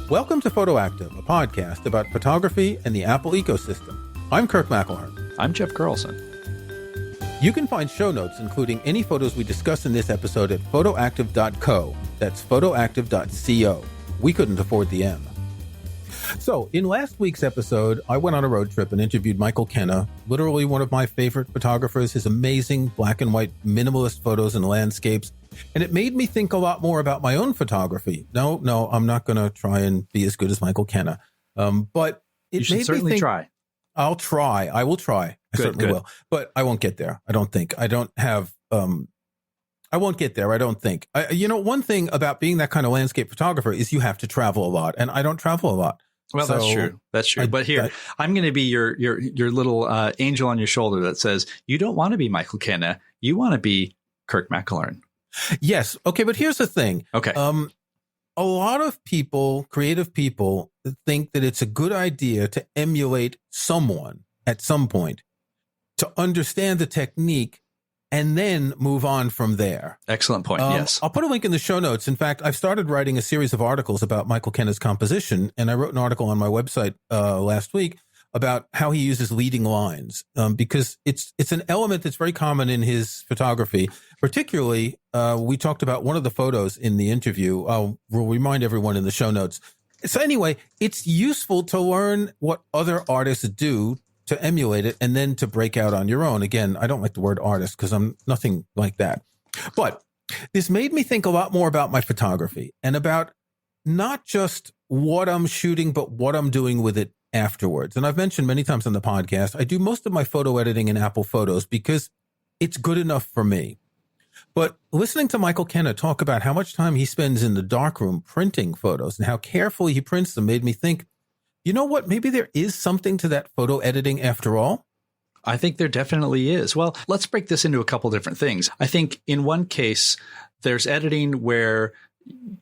Welcome to PhotoActive, a podcast about photography and the Apple ecosystem. I'm Kirk McElhearn. I'm Jeff Carlson. You can find show notes, including any photos we discuss in this episode, at photoactive.co. That's photoactive.co. We couldn't afford the M. So, in last week's episode, I went on a road trip and interviewed Michael Kenna, literally one of my favorite photographers, his amazing black and white minimalist photos and landscapes. And it made me think a lot more about my own photography. No, I'm not going to try and be as good as Michael Kenna. But it you should made certainly me think, try. I'll try. I will try. I certainly will. But I won't get there. I don't think. I don't have... I won't get there. I don't think. One thing about being that kind of landscape photographer is you have to travel a lot. And I don't travel a lot. Well, that's true. That's true. But here, I'm going to be your little angel on your shoulder that says, you don't want to be Michael Kenna. You want to be Kirk McElhearn. Yes. Okay. But here's the thing. Okay. A lot of people, creative people, think that it's a good idea to emulate someone at some point to understand the technique and then move on from there. Excellent point. Yes. I'll put a link in the show notes. In fact, I've started writing a series of articles about Michael Kenna's composition, and I wrote an article on my website last week about how he uses leading lines, because it's an element that's very common in his photography. Particularly, we talked about one of the photos in the interview. We'll remind everyone in the show notes. So anyway, it's useful to learn what other artists do to emulate it and then to break out on your own. Again, I don't like the word artist because I'm nothing like that. But this made me think a lot more about my photography and about not just what I'm shooting, but what I'm doing with it afterwards. And I've mentioned many times on the podcast, I do most of my photo editing in Apple Photos because it's good enough for me. But listening to Michael Kenna talk about how much time he spends in the darkroom printing photos and how carefully he prints them made me think, you know what? Maybe there is something to that photo editing after all. I think there definitely is. Well, let's break this into a couple different things. I think in one case, there's editing where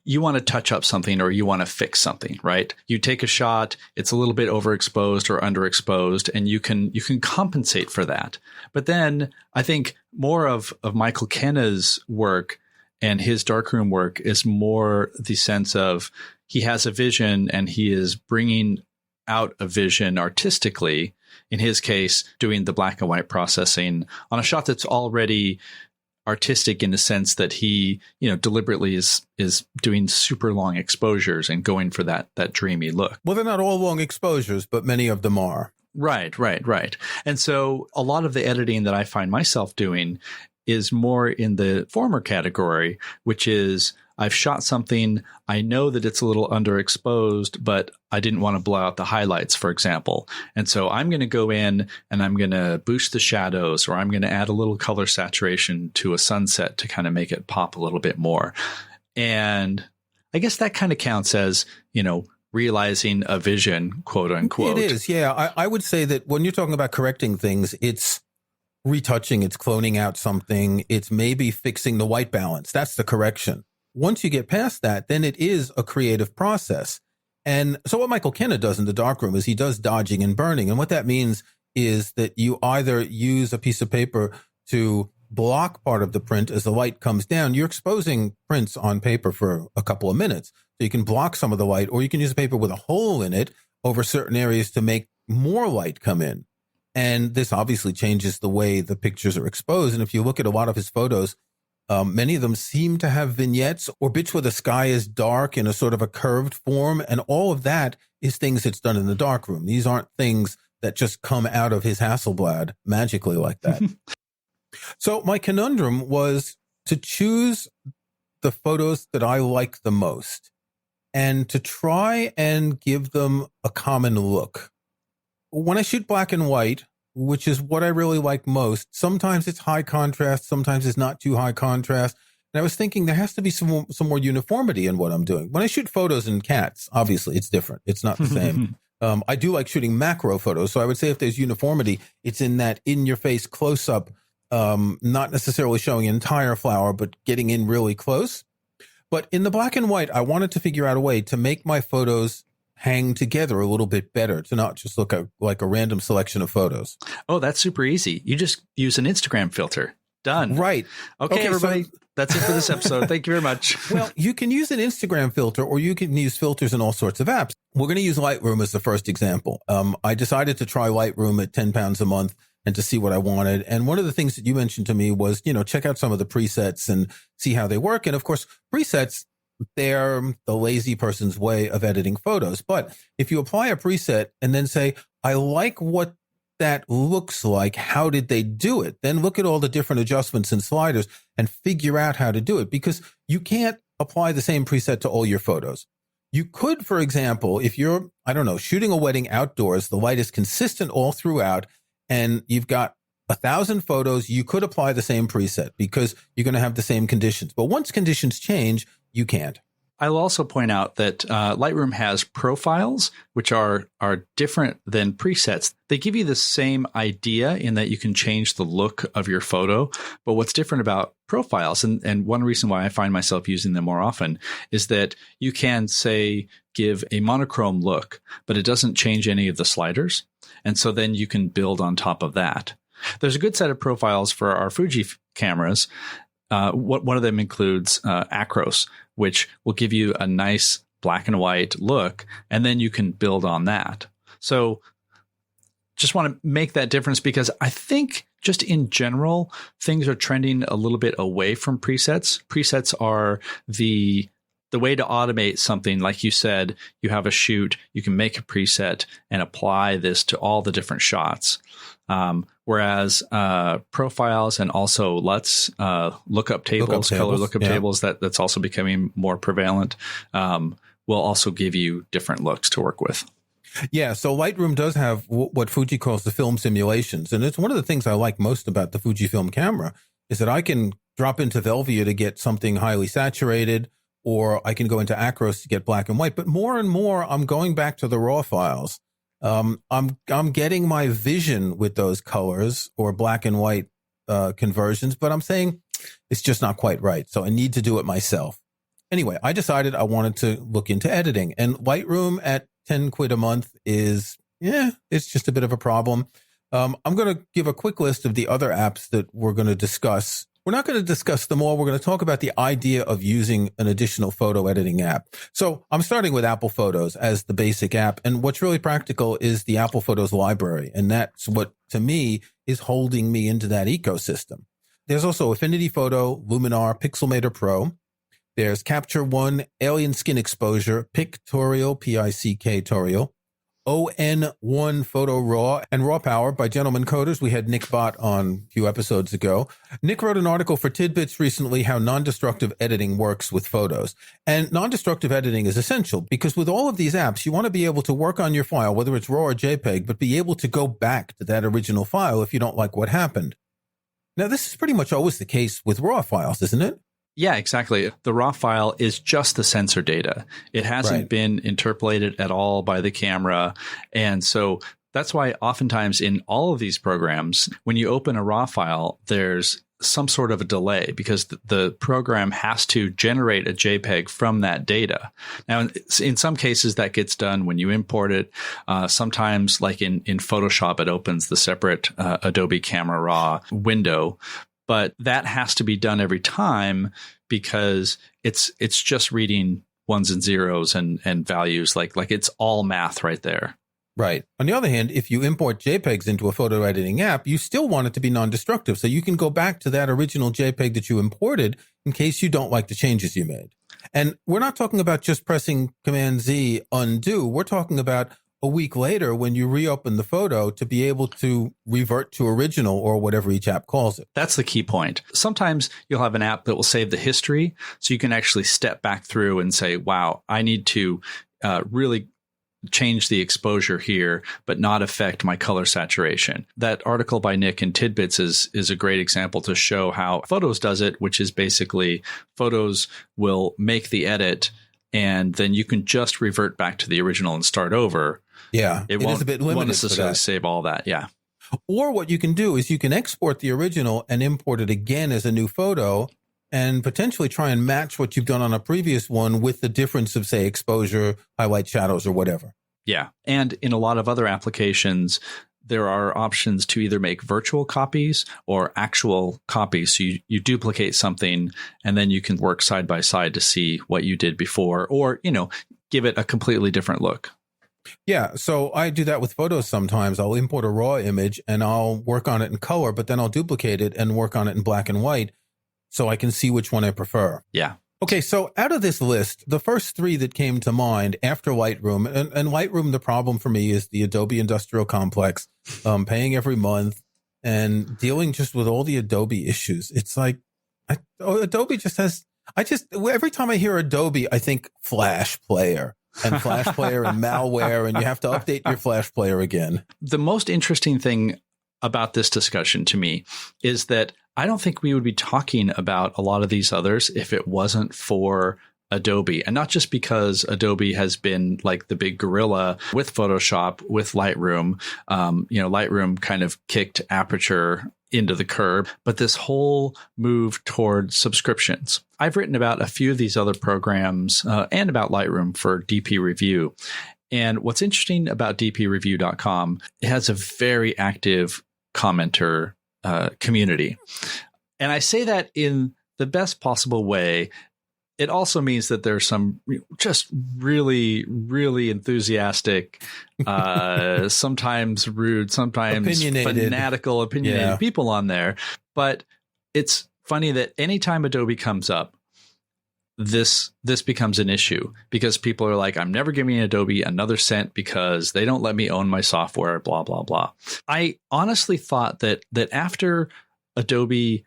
you want to touch up something or you want to fix something, right? You take a shot, it's a little bit overexposed or underexposed, and you can compensate for that. But then I think more of Michael Kenna's work and his darkroom work is more the sense of he has a vision and he is bringing out a vision artistically, in his case, doing the black and white processing on a shot that's already artistic in the sense that he, deliberately is doing super long exposures and going for that dreamy look. Well, they're not all long exposures, but many of them are. Right. And so a lot of the editing that I find myself doing is more in the former category, which is I've shot something, I know that it's a little underexposed, but I didn't want to blow out the highlights, for example. And so I'm going to go in and I'm going to boost the shadows, or I'm going to add a little color saturation to a sunset to kind of make it pop a little bit more. And I guess that kind of counts as, realizing a vision, quote unquote. It is. Yeah. I would say that when you're talking about correcting things, it's retouching, it's cloning out something, it's maybe fixing the white balance. That's the correction. Once you get past that, then it is a creative process. And so what Michael Kenna does in the darkroom is he does dodging and burning. And what that means is that you either use a piece of paper to block part of the print as the light comes down. You're exposing prints on paper for a couple of minutes. So you can block some of the light, or you can use a paper with a hole in it over certain areas to make more light come in. And this obviously changes the way the pictures are exposed. And if you look at a lot of his photos, many of them seem to have vignettes or bits where the sky is dark in a sort of a curved form. And all of that is things that's done in the darkroom. These aren't things that just come out of his Hasselblad magically like that. So my conundrum was to choose the photos that I like the most and to try and give them a common look. When I shoot black and white, which is what I really like most, sometimes it's high contrast, sometimes it's not too high contrast. And I was thinking there has to be some more uniformity in what I'm doing. When I shoot photos in cats, obviously it's different. It's not the same. I do like shooting macro photos. So I would say if there's uniformity, it's in that in-your-face close-up, not necessarily showing an entire flower, but getting in really close. But in the black and white, I wanted to figure out a way to make my photos hang together a little bit better, to not just look like a random selection of photos. Oh, that's super easy. You just use an Instagram filter. Done. Right. Okay, everybody. That's it for this episode. Thank you very much. Well, you can use an Instagram filter, or you can use filters in all sorts of apps. We're going to use Lightroom as the first example. I decided to try Lightroom at £10 a month and to see what I wanted. And one of the things that you mentioned to me was, check out some of the presets and see how they work. And of course, presets, they're the lazy person's way of editing photos. But if you apply a preset and then say, I like what that looks like, how did they do it? Then look at all the different adjustments and sliders and figure out how to do it, because you can't apply the same preset to all your photos. You could, for example, if you're, shooting a wedding outdoors, the light is consistent all throughout, and you've got 1,000 photos, you could apply the same preset because you're going to have the same conditions. But once conditions change, you can't. I'll also point out that Lightroom has profiles, which are different than presets. They give you the same idea in that you can change the look of your photo. But what's different about profiles, and one reason why I find myself using them more often, is that you can, say, give a monochrome look, but it doesn't change any of the sliders. And so then you can build on top of that. There's a good set of profiles for our Fuji cameras. One of them includes Acros, which will give you a nice black and white look, and then you can build on that. So just want to make that difference, because I think just in general, things are trending a little bit away from presets. Presets are the way to automate something. Like you said, you have a shoot, you can make a preset and apply this to all the different shots. Whereas profiles and also LUTs, lookup tables, color lookup tables, that's also becoming more prevalent, will also give you different looks to work with. Yeah, so Lightroom does have what Fuji calls the film simulations. And it's one of the things I like most about the Fujifilm camera is that I can drop into Velvia to get something highly saturated, or I can go into Acros to get black and white. But more and more, I'm going back to the raw files. I'm getting my vision with those colors or black and white conversions, but I'm saying it's just not quite right. So I need to do it myself. Anyway, I decided I wanted to look into editing, and Lightroom at 10 quid a month is, it's just a bit of a problem. I'm going to give a quick list of the other apps that we're going to discuss. We're not going to discuss them all. We're going to talk about the idea of using an additional photo editing app. So I'm starting with Apple Photos as the basic app. And what's really practical is the Apple Photos library. And that's what, to me, is holding me into that ecosystem. There's also Affinity Photo, Luminar, Pixelmator Pro. There's Capture One, Alien Skin Exposure, Pictorial, Pictorial, ON1 Photo Raw, and Raw Power by Gentleman Coders. We had Nick Bott on a few episodes ago. Nick wrote an article for Tidbits recently, how non-destructive editing works with photos. And non-destructive editing is essential because with all of these apps, you want to be able to work on your file, whether it's RAW or JPEG, but be able to go back to that original file if you don't like what happened. Now, this is pretty much always the case with RAW files, isn't it? Yeah, exactly. The raw file is just the sensor data. It hasn't been interpolated at all by the camera. And so that's why oftentimes in all of these programs, when you open a raw file, there's some sort of a delay because the program has to generate a JPEG from that data. Now, in some cases, that gets done when you import it. Sometimes, like in Photoshop, it opens the separate Adobe Camera Raw window. But that has to be done every time because it's just reading ones and zeros and values. Like it's all math right there. Right. On the other hand, if you import JPEGs into a photo editing app, you still want it to be non-destructive. So you can go back to that original JPEG that you imported in case you don't like the changes you made. And we're not talking about just pressing Command Z undo. We're talking about a week later when you reopen the photo to be able to revert to original or whatever each app calls it. That's the key point. Sometimes you'll have an app that will save the history so you can actually step back through and say, wow, I need to really change the exposure here, but not affect my color saturation. That article by Nick in Tidbits is a great example to show how Photos does it, which is basically Photos will make the edit and then you can just revert back to the original and start over. Yeah, it is a bit limited won't necessarily save all that. Yeah. Or what you can do is you can export the original and import it again as a new photo and potentially try and match what you've done on a previous one with the difference of, say, exposure, highlight, shadows, or whatever. Yeah. And in a lot of other applications, there are options to either make virtual copies or actual copies. So you duplicate something and then you can work side by side to see what you did before, or, give it a completely different look. Yeah. So I do that with photos sometimes. I'll import a raw image and I'll work on it in color, but then I'll duplicate it and work on it in black and white so I can see which one I prefer. Yeah. Okay, so out of this list, the first three that came to mind after Lightroom, and Lightroom, the problem for me is the Adobe Industrial Complex, paying every month and dealing just with all the Adobe issues. It's like, Adobe just has, every time I hear Adobe, I think Flash Player and malware, and you have to update your Flash Player again. The most interesting thing about this discussion to me is that I don't think we would be talking about a lot of these others if it wasn't for Adobe. And not just because Adobe has been like the big gorilla with Photoshop, with Lightroom. Lightroom kind of kicked Aperture into the curb, but this whole move toward subscriptions. I've written about a few of these other programs and about Lightroom for DP Review. And what's interesting about dpreview.com, it has a very active commenter community. And I say that in the best possible way. It also means that there's some just really, really enthusiastic, sometimes rude, sometimes fanatical, opinionated people on there. But it's funny that anytime Adobe comes up, this becomes an issue because people are like, I'm never giving Adobe another cent because they don't let me own my software, blah, blah, blah. I honestly thought that after Adobe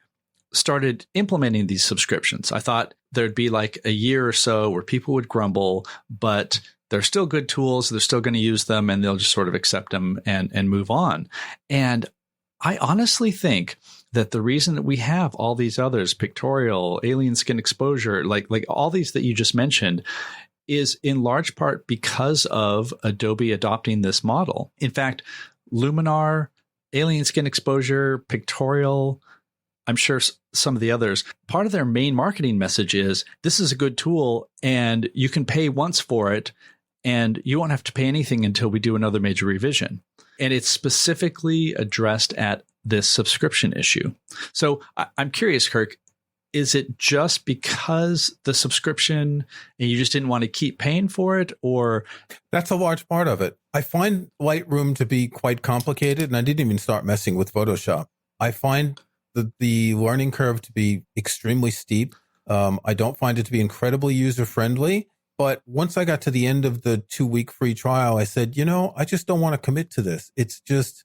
started implementing these subscriptions, I thought there'd be like a year or so where people would grumble, but they're still good tools. They're still going to use them and they'll just sort of accept them and move on. And I honestly think that the reason that we have all these others, Pictorial, Alien Skin Exposure, like all these that you just mentioned, is in large part because of Adobe adopting this model. In fact, Luminar, Alien Skin Exposure, Pictorial, I'm sure some of the others, part of their main marketing message is this is a good tool and you can pay once for it and you won't have to pay anything until we do another major revision. And it's specifically addressed at this subscription issue. So I'm curious, Kirk, is it just because the subscription and you just didn't want to keep paying for it, or? That's a large part of it. I find Lightroom to be quite complicated, and I didn't even start messing with Photoshop. I find the learning curve to be extremely steep. I don't find it to be incredibly user-friendly. But once I got to the end of the 2-week free trial, I said, I just don't want to commit to this. It's just,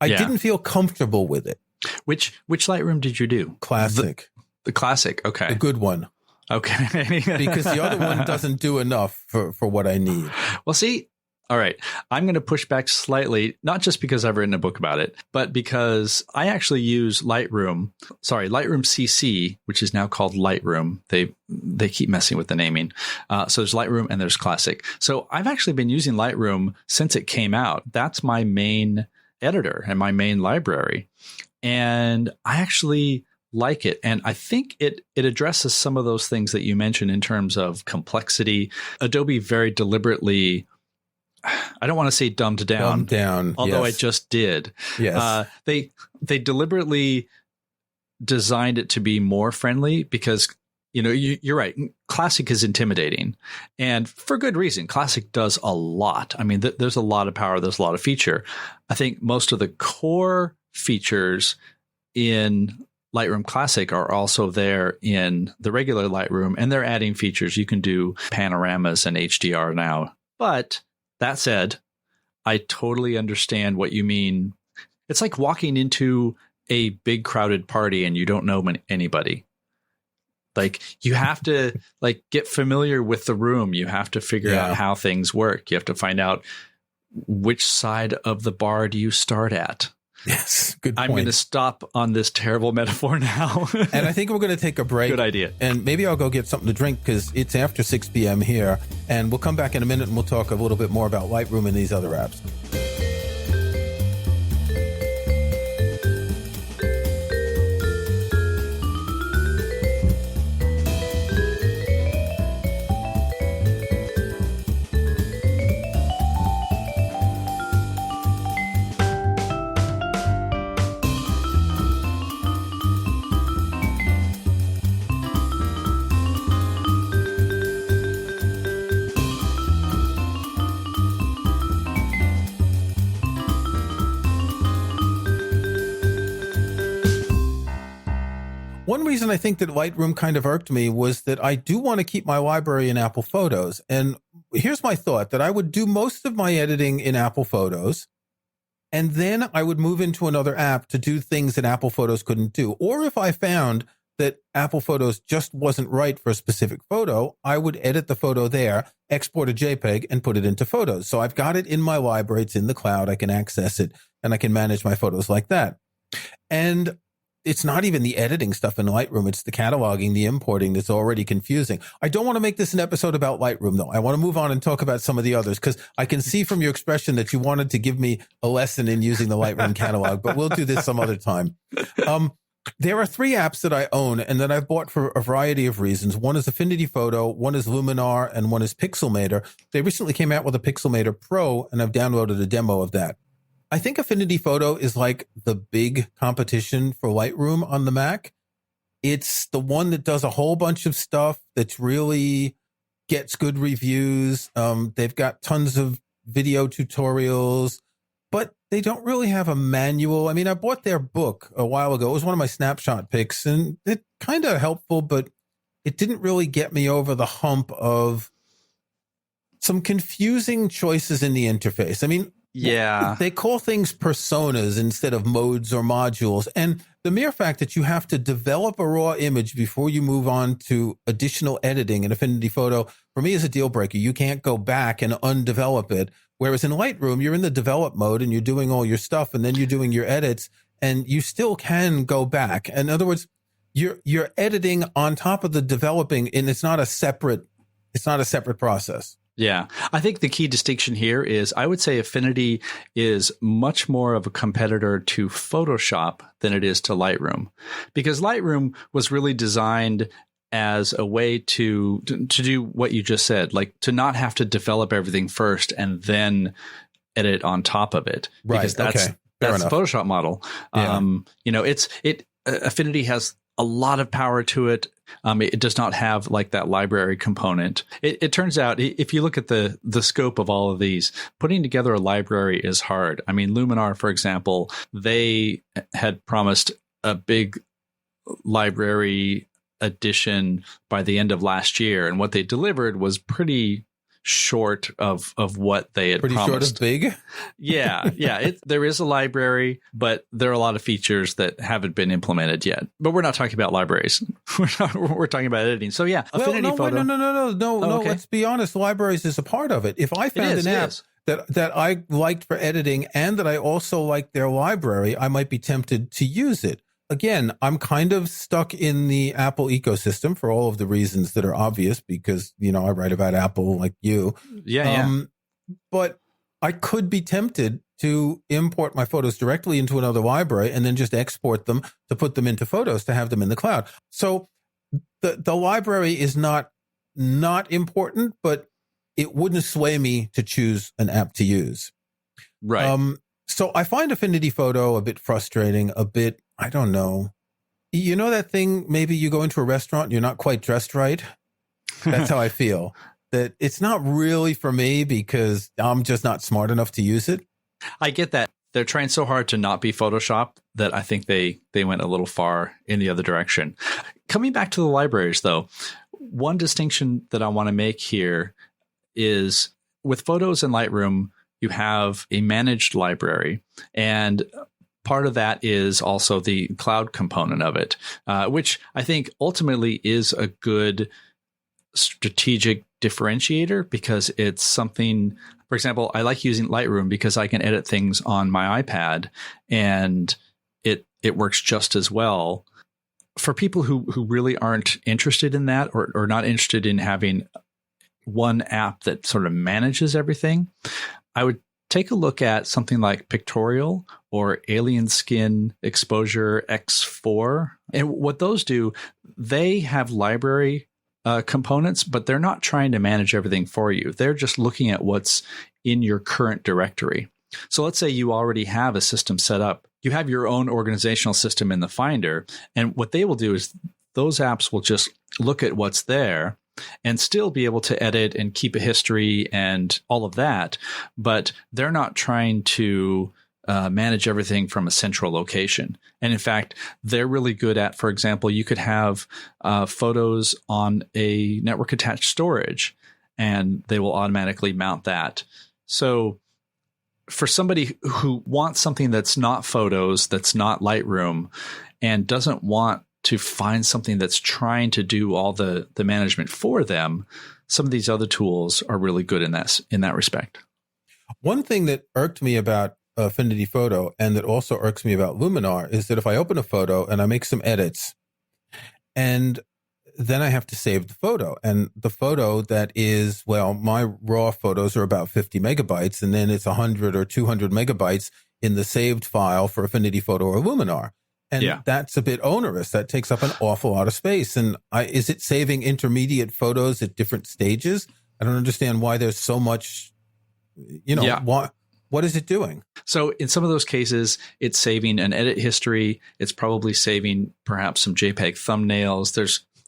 I didn't feel comfortable with it. Which Lightroom did you do? Classic. The classic. Okay. The good one. Okay. Because the other one doesn't do enough for what I need. Well, see, all right. I'm going to push back slightly, not just because I've written a book about it, but because I actually use Lightroom CC, which is now called Lightroom. They keep messing with the naming. So there's Lightroom and there's Classic. So I've actually been using Lightroom since it came out. That's my main editor and my main library. And I actually like it. And I think it addresses some of those things that you mentioned in terms of complexity. Adobe very deliberately, I don't want to say dumbed down, although I just did. Yes. They deliberately designed it to be more friendly because, you're right. Classic is intimidating, and for good reason. Classic does a lot. I mean, there's a lot of power. There's a lot of feature. I think most of the core features in Lightroom Classic are also there in the regular Lightroom, and they're adding features. You can do panoramas and HDR now, but that said, I totally understand what you mean. It's like walking into a big crowded party and you don't know anybody. Like you have to get familiar with the room. You have to figure out how things work. You have to find out which side of the bar do you start at. Yes, good point. I'm going to stop on this terrible metaphor now. And I think we're going to take a break. Good idea. And maybe I'll go get something to drink because it's after 6 p.m. here. And we'll come back in a minute and we'll talk a little bit more about Lightroom and these other apps. one reason I think that Lightroom kind of irked me was that I do want to keep my library in Apple Photos. And here's my thought, that I would do most of my editing in Apple Photos, and then I would move into another app to do things that Apple Photos couldn't do. Or if I found that Apple Photos just wasn't right for a specific photo, I would edit the photo there, export a JPEG, and put it into Photos. So I've got it in my library. It's in the cloud. I can access it, and I can manage my photos like that. And it's not even the editing stuff in Lightroom. It's the cataloging, the importing that's already confusing. I don't want to make this an episode about Lightroom, though. I want to move on and talk about some of the others, because I can see from your expression that you wanted to give me a lesson in using the Lightroom catalog, but we'll do this some other time. There are 3 apps that I own and that I've bought for a variety of reasons. One is Affinity Photo, one is Luminar, and one is Pixelmator. They recently came out with a Pixelmator Pro, and I've downloaded a demo of that. I think Affinity Photo is like the big competition for Lightroom on the Mac. It's the one that does a whole bunch of stuff that's really gets good reviews. They've got tons of video tutorials, but they don't really have a manual. I mean, I bought their book a while ago. It was one of my snapshot picks, and it's kind of helpful, but it didn't really get me over the hump of some confusing choices in the interface. I mean, yeah, they call things personas instead of modes or modules. And the mere fact that you have to develop a raw image before you move on to additional editing in Affinity Photo, for me, is a deal breaker. You can't go back and undevelop it. Whereas in Lightroom, you're in the develop mode and you're doing all your stuff, and then you're doing your edits, and you still can go back. In other words, you're editing on top of the developing, and it's not a separate process. Yeah, I think the key distinction here is I would say Affinity is much more of a competitor to Photoshop than it is to Lightroom, because Lightroom was really designed as a way to do what you just said, like to not have to develop everything first and then edit on top of it, because that's the Photoshop model. Yeah. Affinity has a lot of power to it. It does not have like that library component. It turns out, if you look at the scope of all of these, putting together a library is hard. I mean, Luminar, for example, they had promised a big library addition by the end of last year, and what they delivered was pretty short of what they had promised. Short of big? Yeah. There is a library, but there are a lot of features that haven't been implemented yet. But we're not talking about libraries. We're talking about editing. So yeah, Affinity Photo. No. Okay. Let's be honest. Libraries is a part of it. If I found an app that I liked for editing and that I also liked their library, I might be tempted to use it. Again, I'm kind of stuck in the Apple ecosystem for all of the reasons that are obvious, because, I write about Apple like you. Yeah. But I could be tempted to import my photos directly into another library and then just export them to put them into Photos to have them in the cloud. So the library is not important, but it wouldn't sway me to choose an app to use. Right. So I find Affinity Photo a bit frustrating, a bit, I don't know. You know that thing, maybe you go into a restaurant and you're not quite dressed right? That's how I feel. That it's not really for me because I'm just not smart enough to use it. I get that. They're trying so hard to not be Photoshop that I think they went a little far in the other direction. Coming back to the libraries, though, one distinction that I want to make here is with Photos in Lightroom, you have a managed library, and part of that is also the cloud component of it, which I think ultimately is a good strategic differentiator, because it's something, for example, I like using Lightroom because I can edit things on my iPad and it works just as well. For people who really aren't interested in that, or not interested in having one app that sort of manages everything, I would take a look at something like Pictorial or Alien Skin Exposure X4. And what those do, they have library components, but they're not trying to manage everything for you. They're just looking at what's in your current directory. So let's say you already have a system set up. You have your own organizational system in the Finder. And what they will do is those apps will just look at what's there and still be able to edit and keep a history and all of that. But they're not trying to manage everything from a central location. And in fact, they're really good at, for example, you could have photos on a network attached storage, and they will automatically mount that. So for somebody who wants something that's not photos, that's not Lightroom, and doesn't want to find something that's trying to do all the management for them, some of these other tools are really good in that respect. One thing that irked me about Affinity Photo, and that also irks me about Luminar, is that if I open a photo and I make some edits, and then I have to save the photo, and the photo that is, well, my raw photos are about 50 megabytes, and then it's 100 or 200 megabytes in the saved file for Affinity Photo or Luminar. And that's a bit onerous. That takes up an awful lot of space. And is it saving intermediate photos at different stages? I don't understand why there's so much, what is it doing? So in some of those cases, it's saving an edit history. It's probably saving perhaps some JPEG thumbnails.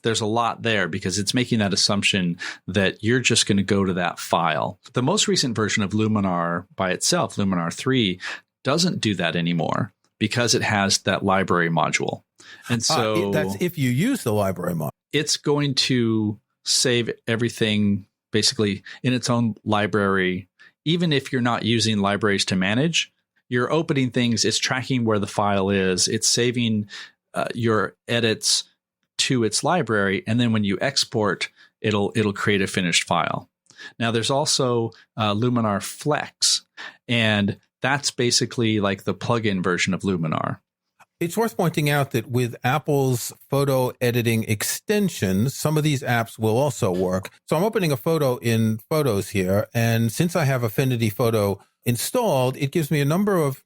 There's a lot there because it's making that assumption that you're just going to go to that file. The most recent version of Luminar by itself, Luminar 3, doesn't do that anymore because it has that library module. And so that's if you use the library module. It's going to save everything basically in its own library. Even if you're not using libraries to manage, you're opening things, it's tracking where the file is, it's saving your edits to its library, and then when you export, it'll create a finished file. Now, there's also Luminar Flex, and that's basically like the plugin version of Luminar. It's worth pointing out that with Apple's photo editing extensions, some of these apps will also work. So I'm opening a photo in Photos here, and since I have Affinity Photo installed, it gives me a number of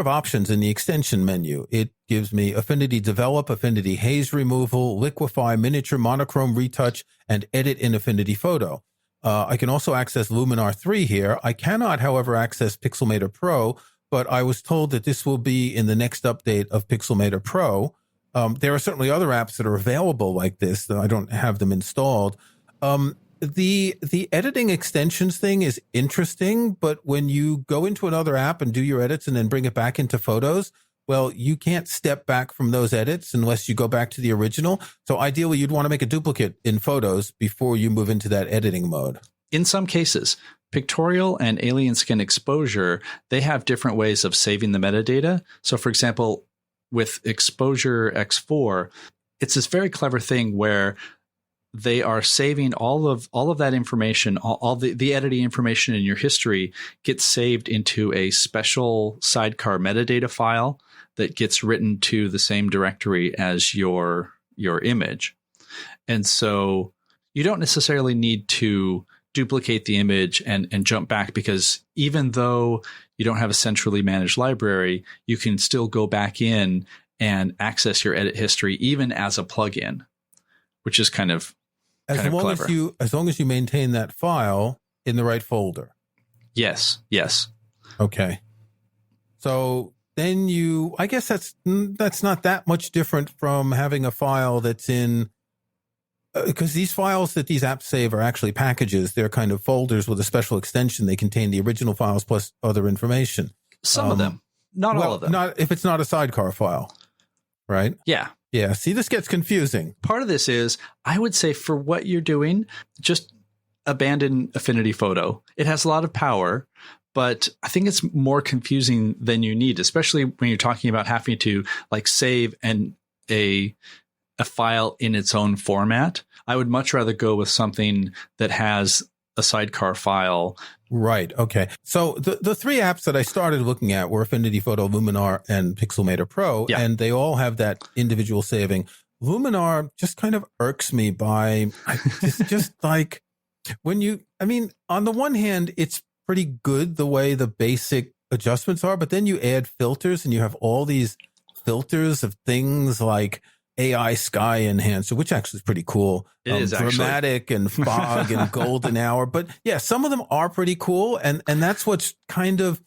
options in the extension menu. It gives me Affinity Develop, Affinity Haze Removal, Liquify, Miniature, Monochrome Retouch, and Edit in Affinity Photo. I can also access Luminar 3 here. I cannot, however, access Pixelmator Pro, but I was told that this will be in the next update of Pixelmator Pro. There are certainly other apps that are available like this, though I don't have them installed. The editing extensions thing is interesting, but when you go into another app and do your edits and then bring it back into Photos, well, you can't step back from those edits unless you go back to the original. So ideally, you'd want to make a duplicate in Photos before you move into that editing mode. In some cases, Pictorial and Alien Skin Exposure, they have different ways of saving the metadata. So for example, with Exposure X4, it's this very clever thing where they are saving all of that information, all the editing information in your history gets saved into a special sidecar metadata file that gets written to the same directory as your image. And so you don't necessarily need to duplicate the image and jump back, because even though you don't have a centrally managed library, you can still go back in and access your edit history even as a plugin, which is kind of clever. As long as you maintain that file in the right folder. Yes. Okay. So then I guess that's not that much different from having a file that's in, because these files that these apps save are actually packages. They're kind of folders with a special extension. They contain the original files plus other information. Some of them, not all of them. Not if it's not a sidecar file, right? Yeah. Yeah, see, this gets confusing. Part of this is, I would say for what you're doing, just abandon Affinity Photo. It has a lot of power, but I think it's more confusing than you need, especially when you're talking about having to like save a file in its own format. I would much rather go with something that has a sidecar file. Right. Okay. So the three apps that I started looking at were Affinity Photo, Luminar, and Pixelmator Pro, and they all have that individual saving. Luminar just kind of irks me by just like on the one hand, it's pretty good the way the basic adjustments are, but then you add filters and you have all these filters of things like AI sky enhancer, which actually is pretty cool. It is dramatic and fog and golden hour. But yeah, some of them are pretty cool. And that's what's kind of,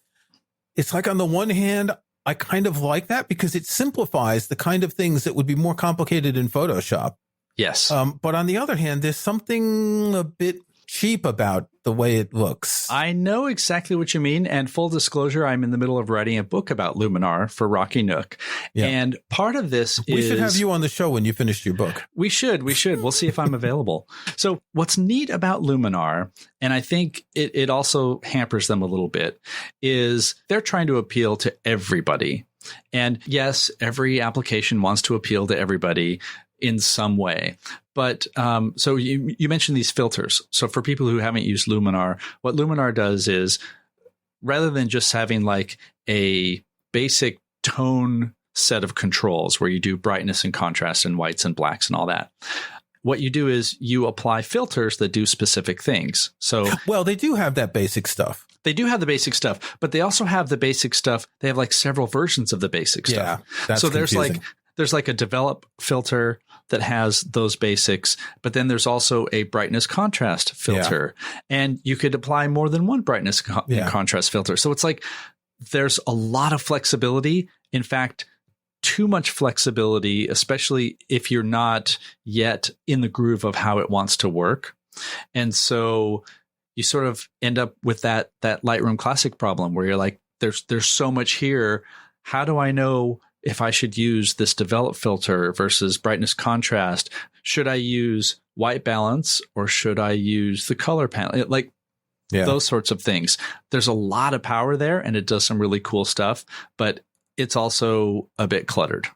it's like on the one hand, I kind of like that because it simplifies the kind of things that would be more complicated in Photoshop. Yes. But on the other hand, there's something a bit cheap about the way it looks. I know exactly what you mean. And full disclosure, I'm in the middle of writing a book about Luminar for Rocky Nook. Yeah. And part of this we should have you on the show when you finish your book. We should. We'll see if I'm available. So what's neat about Luminar, and I think it also hampers them a little bit, is they're trying to appeal to everybody. And yes, every application wants to appeal to everybody in some way. But so you mentioned these filters. So for people who haven't used Luminar, what Luminar does is rather than just having like a basic tone set of controls where you do brightness and contrast and whites and blacks and all that, what you do is you apply filters that do specific things. So, well, they do have that basic stuff. They do have the basic stuff, but they also have the basic stuff. They have like several versions of the basic stuff. Yeah, that's so confusing. there's like a develop filter that has those basics, but then there's also a brightness contrast filter, and you could apply more than one brightness and contrast filter. So it's like there's a lot of flexibility. In fact, too much flexibility, especially if you're not yet in the groove of how it wants to work. And so you sort of end up with that Lightroom Classic problem where you're like, there's so much here. How do I know if I should use this develop filter versus brightness contrast? Should I use white balance or should I use the color panel? Like those sorts of things. There's a lot of power there and it does some really cool stuff, but it's also a bit cluttered.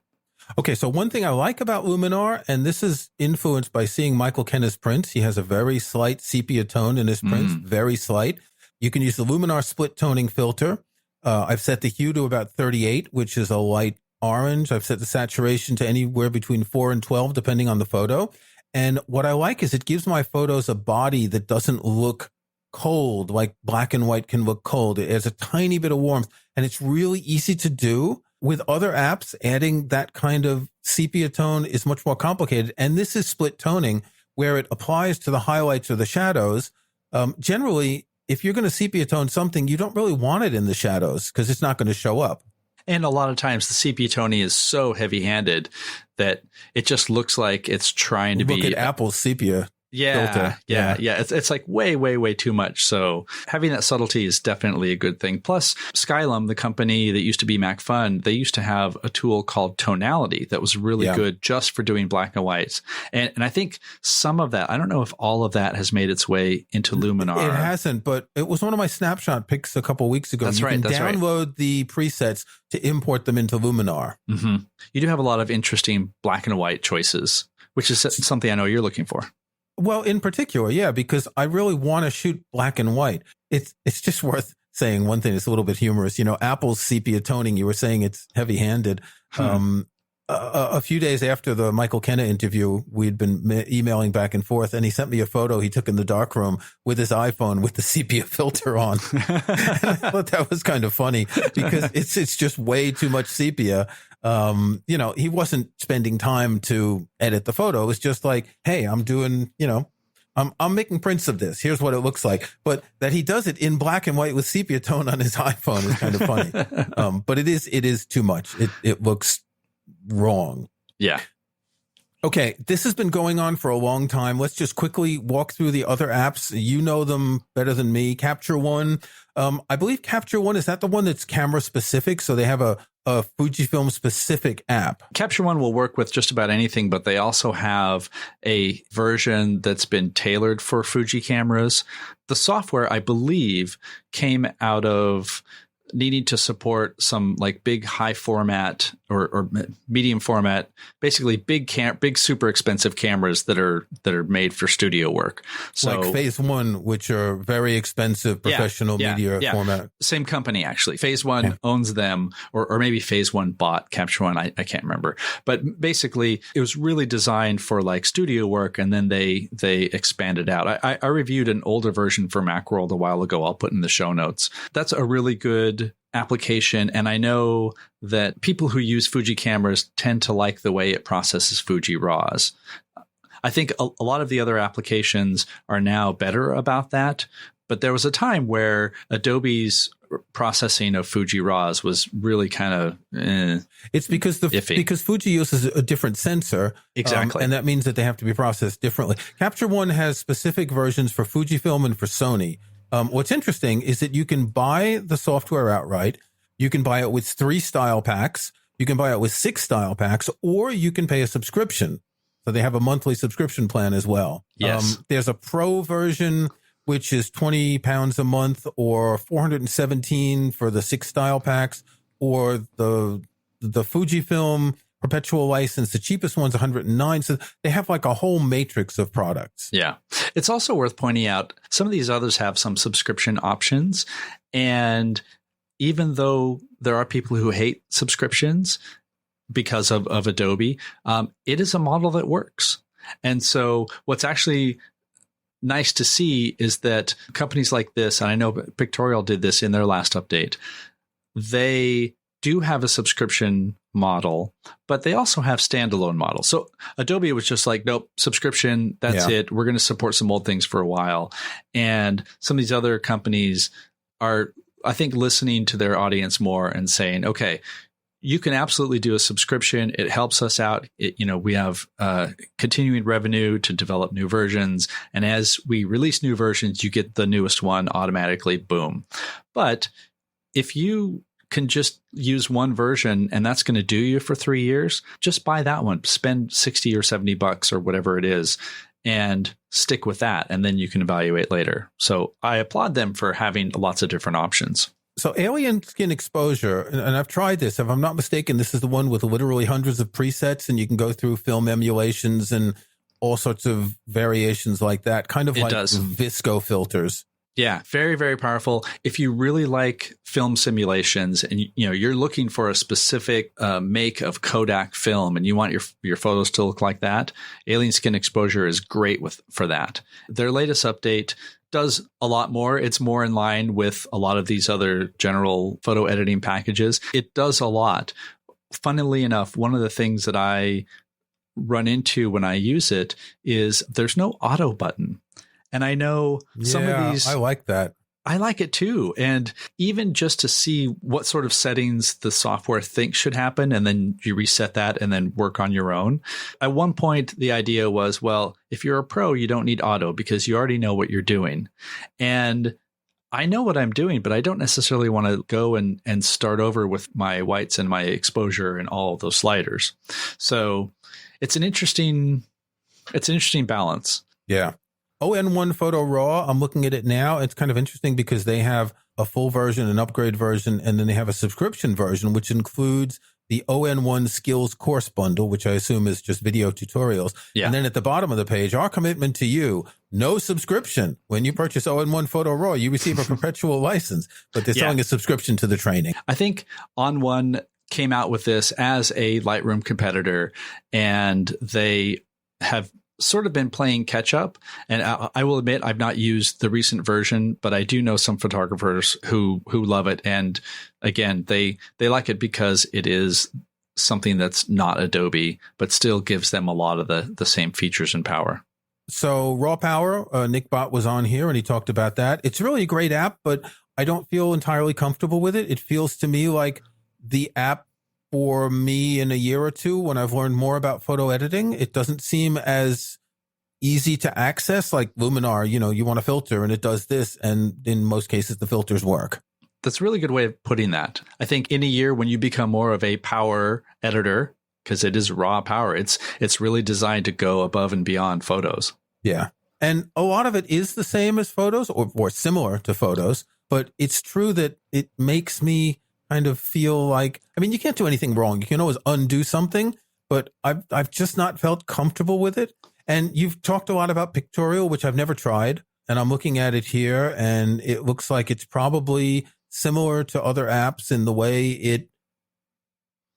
Okay, so one thing I like about Luminar, and this is influenced by seeing Michael Kenna's prints. He has a very slight sepia tone in his prints, very slight. You can use the Luminar split toning filter. I've set the hue to about 38, which is a light orange. I've set the saturation to anywhere between 4 and 12, depending on the photo. And what I like is it gives my photos a body that doesn't look cold, like black and white can look cold. It has a tiny bit of warmth, and it's really easy to do. With other apps, adding that kind of sepia tone is much more complicated. And this is split toning, where it applies to the highlights or the shadows. Generally, if you're going to sepia tone something, you don't really want it in the shadows because it's not going to show up. And a lot of times the sepia toning is so heavy-handed that it just looks like it's trying to Look at Apple's sepia. Yeah. It's like way too much. So having that subtlety is definitely a good thing. Plus, Skylum, the company that used to be MacFun, they used to have a tool called Tonality that was really good just for doing black and whites. And I think some of that, I don't know if all of that has made its way into Luminar. It hasn't, but it was one of my snapshot picks a couple of weeks ago. That's right. You can download the presets to import them into Luminar. Mm-hmm. You do have a lot of interesting black and white choices, which is something I know you're looking for. Well, in particular, because I really want to shoot black and white. It's just worth saying one thing that's a little bit humorous. You know, Apple's sepia toning, you were saying it's heavy-handed. A few days after the Michael Kenna interview, we'd been emailing back and forth, and he sent me a photo he took in the darkroom with his iPhone with the sepia filter on. And I thought that was kind of funny because it's just way too much sepia. You know, he wasn't spending time to edit the photo. It was just like, hey, I'm doing, I'm making prints of this. Here's what it looks like. But that he does it in black and white with sepia tone on his iPhone is kind of funny. But it is too much. It looks wrong. Yeah. Okay, this has been going on for a long time. Let's just quickly walk through the other apps. You know them better than me. Capture One. I believe Capture One, is that the one that's camera specific? So they have a Fujifilm specific app. Capture One will work with just about anything, but they also have a version that's been tailored for Fuji cameras. The software, I believe, came out of needing to support some like big high format or medium format, basically big super expensive cameras that are made for studio work. So like Phase One, which are very expensive professional media format. Same company, actually. Phase One owns them, or maybe Phase One bought Capture One. I can't remember. But basically it was really designed for like studio work, and then they expanded out. I reviewed an older version for Macworld a while ago. I'll put in the show notes. That's a really good application, and I know that people who use Fuji cameras tend to like the way it processes Fuji RAWs. I think a lot of the other applications are now better about that, but there was a time where Adobe's processing of Fuji RAWs was really kind of it's because because Fuji uses a different sensor. Exactly. And that means that they have to be processed differently. Capture One has specific versions for Fujifilm and for Sony. What's interesting is that you can buy the software outright. You can buy it with 3 style packs. You can buy it with 6 style packs, or you can pay a subscription. So they have a monthly subscription plan as well. Yes. There's a pro version, which is £20 a month, or $417 for the 6 style packs, or the Fujifilm perpetual license. The cheapest one's $109. So they have like a whole matrix of products. Yeah. It's also worth pointing out some of these others have some subscription options. And even though there are people who hate subscriptions because of Adobe, it is a model that works. And so what's actually nice to see is that companies like this, and I know Pictorial did this in their last update, they do have a subscription model, but they also have standalone models. So Adobe was just like, nope, subscription, that's it. We're going to support some old things for a while. And some of these other companies are, I think, listening to their audience more and saying, okay, you can absolutely do a subscription. It helps us out. We have continuing revenue to develop new versions. And as we release new versions, you get the newest one automatically, boom. But if you can just use one version and that's going to do you for 3 years, just buy that one, spend 60 or 70 bucks or whatever it is, and stick with that. And then you can evaluate later. So I applaud them for having lots of different options. So alien skin exposure, and I've tried this. If I'm not mistaken, this is the one with literally hundreds of presets, and you can go through film emulations and all sorts of variations like that, kind of like Visco filters. Yeah, very, very powerful. If you really like film simulations and you're looking for a specific make of Kodak film and you want your photos to look like that, alien skin exposure is great for that. Their latest update does a lot more. It's more in line with a lot of these other general photo editing packages. It does a lot. Funnily enough, one of the things that I run into when I use it is there's no auto button. And I know some of these, I like that. I like it too. And even just to see what sort of settings the software thinks should happen, and then you reset that and then work on your own. At one point, the idea was, well, if you're a pro, you don't need auto because you already know what you're doing. And I know what I'm doing, but I don't necessarily want to go and start over with my whites and my exposure and all of those sliders. So it's an interesting balance. Yeah. ON1 Photo Raw, I'm looking at it now. It's kind of interesting because they have a full version, an upgrade version, and then they have a subscription version, which includes the ON1 Skills Course Bundle, which I assume is just video tutorials. Yeah. And then at the bottom of the page, our commitment to you, no subscription. When you purchase ON1 Photo Raw, you receive a perpetual license, but they're selling a subscription to the training. I think ON1 came out with this as a Lightroom competitor, and they have sort of been playing catch up. And I will admit, I've not used the recent version, but I do know some photographers who love it. And again, they like it because it is something that's not Adobe, but still gives them a lot of the same features and power. So Raw Power, Nick Bott was on here and he talked about that. It's really a great app, but I don't feel entirely comfortable with it. It feels to me like the app for me in a year or two when I've learned more about photo editing. It doesn't seem as easy to access like Luminar. You want a filter and it does this, and in most cases the filters work. That's a really good way of putting that. I think in a year when you become more of a power editor, because it is raw power, it's really designed to go above and beyond photos. Yeah. And a lot of it is the same as photos or similar to photos, but it's true that it makes me kind of feel like, you can't do anything wrong. You can always undo something, but I've just not felt comfortable with it. And you've talked a lot about Pictorial, which I've never tried. And I'm looking at it here and it looks like it's probably similar to other apps in the way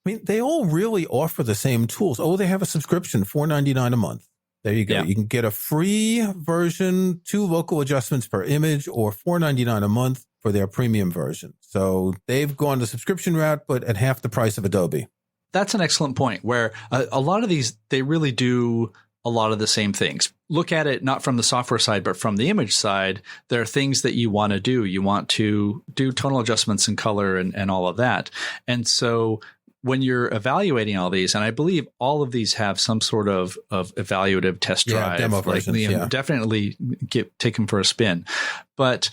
they all really offer the same tools. Oh, they have a subscription, $4.99 a month. There you go. Yeah. You can get a free version, 2 local adjustments per image, or $4.99 a month for their premium version. So they've gone the subscription route, but at half the price of Adobe. That's an excellent point where a lot of these, they really do a lot of the same things. Look at it not from the software side, but from the image side. There are things that you want to do. You want to do tonal adjustments and color and all of that. And so when you're evaluating all these, and I believe all of these have some sort of evaluative test drive, demo versions, definitely take them for a spin. But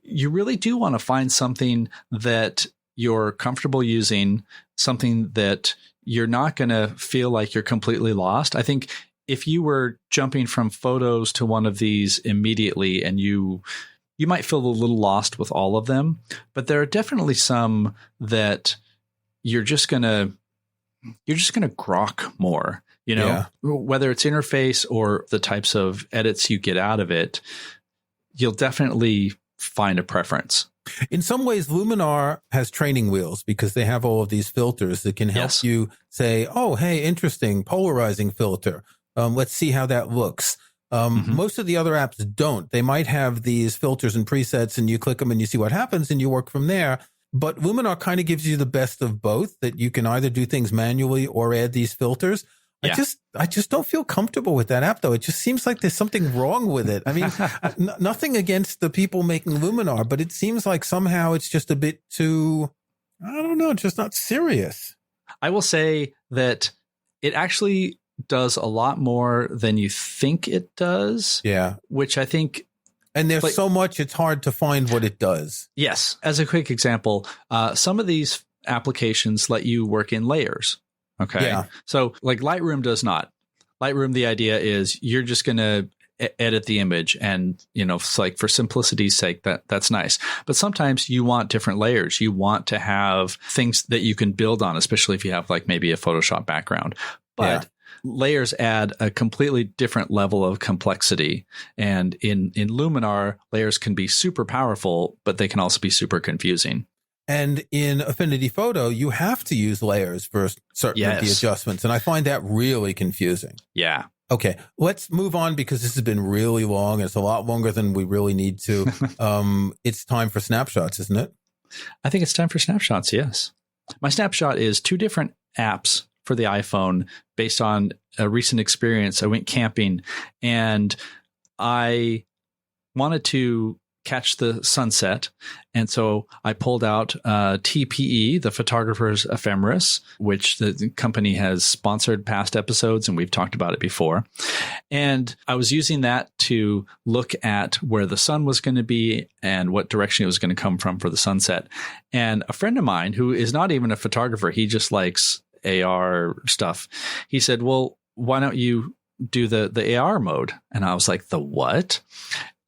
you really do want to find something that you're comfortable using, something that you're not going to feel like you're completely lost. I think if you were jumping from photos to one of these immediately, and you might feel a little lost with all of them, but there are definitely some that you're just gonna grok more, whether it's interface or the types of edits you get out of it, you'll definitely find a preference. In some ways, Luminar has training wheels because they have all of these filters that can help you say, oh, hey, interesting, polarizing filter. Let's see how that looks. Most of the other apps don't. They might have these filters and presets, and you click them and you see what happens and you work from there. But Luminar kind of gives you the best of both, that you can either do things manually or add these filters. Yeah. I just don't feel comfortable with that app, though. It just seems like there's something wrong with it. I mean, nothing against the people making Luminar, but it seems like somehow it's just a bit too, I don't know, just not serious. I will say that it actually does a lot more than you think it does. Yeah. Which I think. And there's so much, it's hard to find what it does. Yes. As a quick example, some of these applications let you work in layers. Okay. Yeah. So like Lightroom does not. Lightroom, the idea is you're just going to edit the image, and, it's like for simplicity's sake, that's nice. But sometimes you want different layers. You want to have things that you can build on, especially if you have like maybe a Photoshop background. But layers add a completely different level of complexity. And in Luminar, layers can be super powerful, but they can also be super confusing. And in Affinity Photo, you have to use layers for certain of the adjustments. And I find that really confusing. Yeah. Okay, let's move on because this has been really long. It's a lot longer than we really need to. It's time for snapshots, isn't it? I think it's time for snapshots, yes. My snapshot is 2 different apps for the iPhone based on a recent experience. I went camping and I wanted to catch the sunset. And so I pulled out TPE, the photographer's ephemeris, which the company has sponsored past episodes, and we've talked about it before. And I was using that to look at where the sun was going to be and what direction it was going to come from for the sunset. And a friend of mine who is not even a photographer, he just likes AR stuff. He said, well, why don't you do the AR mode? And I was like, the what?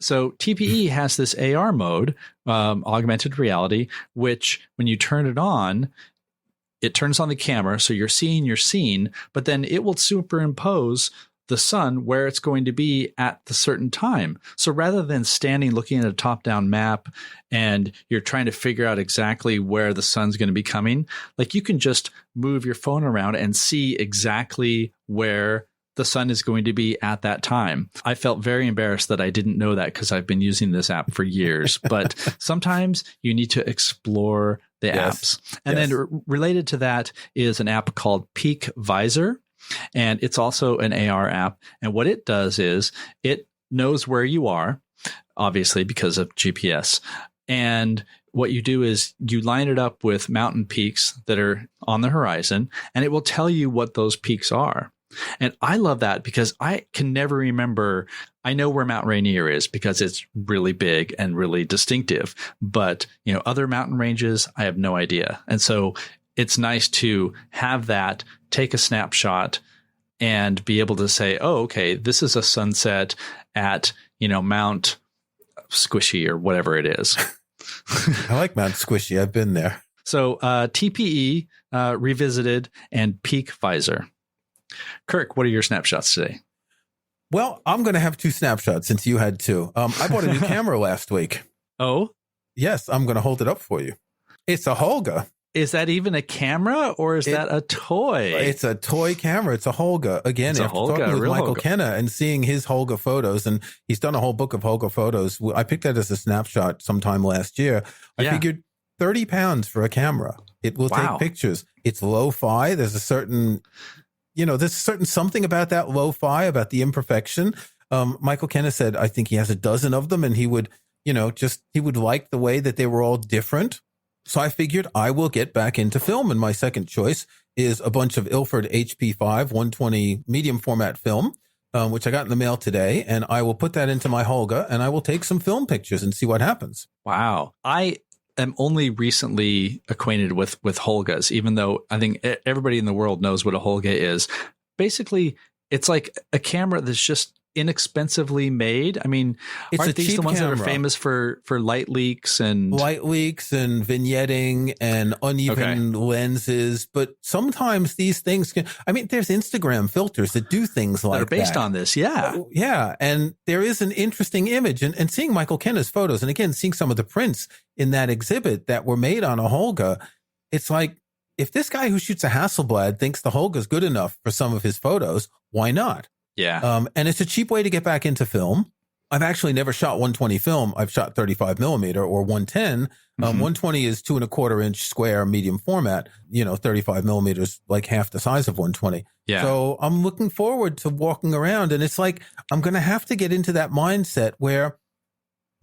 So TPE has this AR mode, augmented reality, which when you turn it on, it turns on the camera. So you're seeing your scene, but then it will superimpose the sun where it's going to be at the certain time. So rather than standing looking at a top-down map and you're trying to figure out exactly where the sun's going to be coming, like you can just move your phone around and see exactly where the sun is going to be at that time. I felt very embarrassed that I didn't know that because I've been using this app for years. But sometimes you need to explore the apps. And then related to that is an app called Peak Visor. And it's also an AR app. And what it does is it knows where you are, obviously because of GPS. And what you do is you line it up with mountain peaks that are on the horizon, and it will tell you what those peaks are. And I love that because I can never remember. I know where Mount Rainier is because it's really big and really distinctive, but other mountain ranges, I have no idea. And so it's nice to have that, take a snapshot and be able to say, oh, okay, this is a sunset at, Mount Squishy or whatever it is. I like Mount Squishy. I've been there. So TPE revisited and Peak Visor. Kirk, what are your snapshots today? Well, I'm going to have 2 snapshots since you had 2. I bought a new camera last week. Oh? Yes, I'm going to hold it up for you. It's a Holga. Is that even a camera or is that a toy? It's a toy camera. It's a Holga. Again, it's after Holga, talking with Michael Holga. Kenna and seeing his Holga photos, and he's done a whole book of Holga photos. I picked that as a snapshot sometime last year. I figured £30 for a camera. It will take pictures. It's lo-fi. There's a certain... there's something about that lo-fi, about the imperfection. Michael Kenna said, I think he has a dozen of them, and he would, he would like the way that they were all different. So I figured I will get back into film. And my second choice is a bunch of Ilford HP5 120 medium format film, which I got in the mail today. And I will put that into my Holga, and I will take some film pictures and see what happens. Wow. I am only recently acquainted with Holgas, even though I think everybody in the world knows what a Holga is. Basically, it's like a camera that's just inexpensively made. I mean, aren't these the ones that are famous for light leaks and vignetting and uneven lenses? But sometimes these things there's Instagram filters that do things like that. That are based on this. Yeah. Yeah. And there is an interesting image, and seeing Michael Kenna's photos, and again, seeing some of the prints in that exhibit that were made on a Holga, it's like, if this guy who shoots a Hasselblad thinks the Holga is good enough for some of his photos, why not? Yeah. And it's a cheap way to get back into film. I've actually never shot 120 film. I've shot 35 millimeter or 110. 120 is 2.25 inch square medium format. 35 millimeters, like half the size of 120. Yeah. So I'm looking forward to walking around, and it's like, I'm going to have to get into that mindset where,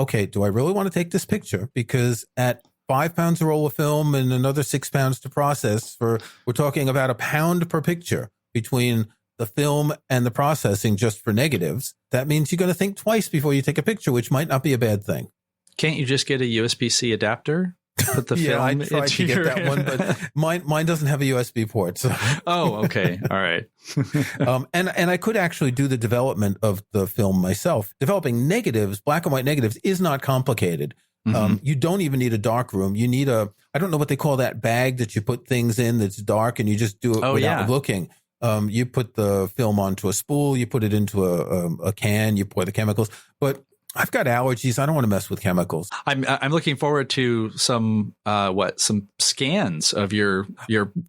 okay, do I really want to take this picture? Because at 5 pounds a roll of film and another 6 pounds to process, we're talking about £1 per picture between the film and the processing just for negatives. That means you're going to think twice before you take a picture, which might not be a bad thing. Can't you just get a USB-C adapter? Put the film I tried to get that one, but mine doesn't have a USB port. So. Oh, okay. All right. And I could actually do the development of the film myself. Developing negatives, black and white negatives, is not complicated. You don't even need a dark room. You need I don't know what they call that bag that you put things in that's dark, and you just do it without looking. You put the film onto a spool, you put it into a can, you pour the chemicals. But I've got allergies. I don't want to mess with chemicals. I'm looking forward to some scans of your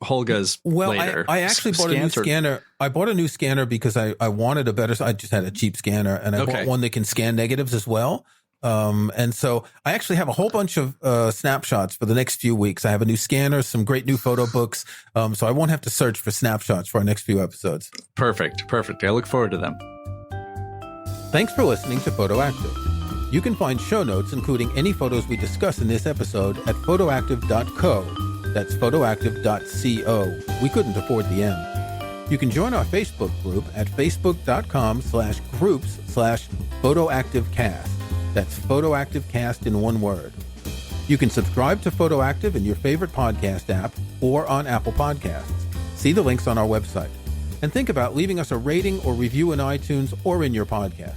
Holgas later. I actually bought a new scanner. I bought a new scanner because I wanted a better. I just had a cheap scanner, and I bought one that can scan negatives as well. And so I actually have a whole bunch of snapshots for the next few weeks. I have a new scanner, some great new photo books. So I won't have to search for snapshots for our next few episodes. Perfect. I look forward to them. Thanks for listening to Photoactive. You can find show notes, including any photos we discuss in this episode, at photoactive.co. That's photoactive.co. We couldn't afford the M. You can join our Facebook group at facebook.com/groups/photoactivecast. That's PhotoActiveCast in one word. You can subscribe to Photoactive in your favorite podcast app or on Apple Podcasts. See the links on our website. And think about leaving us a rating or review in iTunes or in your podcast.